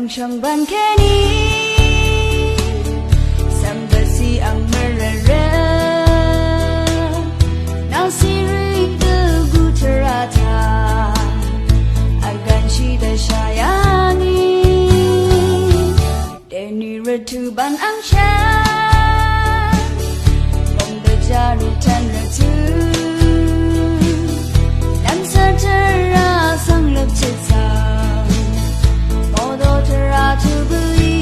không chẳng ban khe ni sampai si ang merera nasiri teguh terata agan cita sayangi deni retu ban angshan mong berjaru tan retu dan sejarah sang lep cita modo teratu beli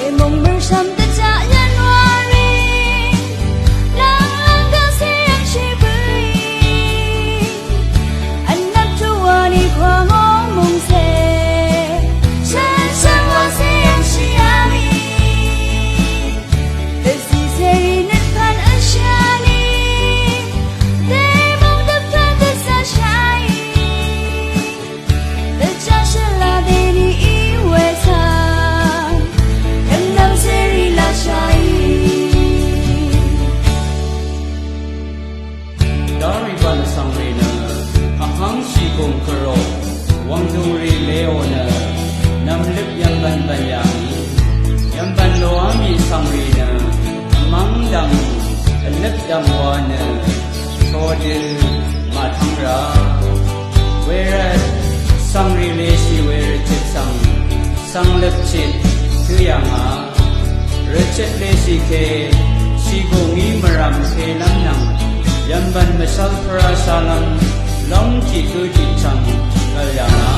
emong bersam tejak Januari lang kasih yang si beli anak tua ni kwa ngomong se sen wasi yang si ami desi seri netpan asyani demong depan desa syai tejak shelah deni iwesan kenal seri lah syai Dari bala sangre na ahang si kong kero wang duri leo na namlip yang ban banyangi yang ban loami sangre na amang dang alip dang wana sodil matangra whereas sangre le si where chit sang lip chit tuyanga rechet le si ke si gongi maram ke lam nang Yamban masal perasalan long jitu jicang alyana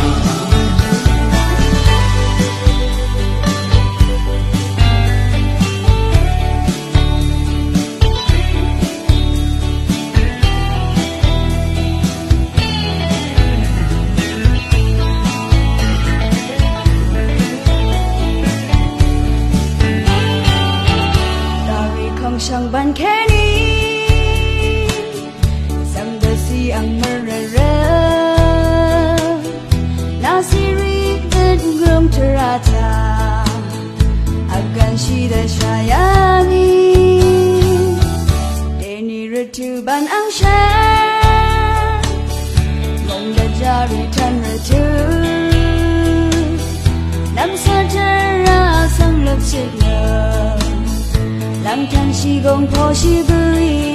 dari không chẳng ban khe ni ang merera nasiri gedung terata agan cita sayangi deni retu ban angshan mong jari tan retu nam sejarah sang lep cita lam tan si gong po si bui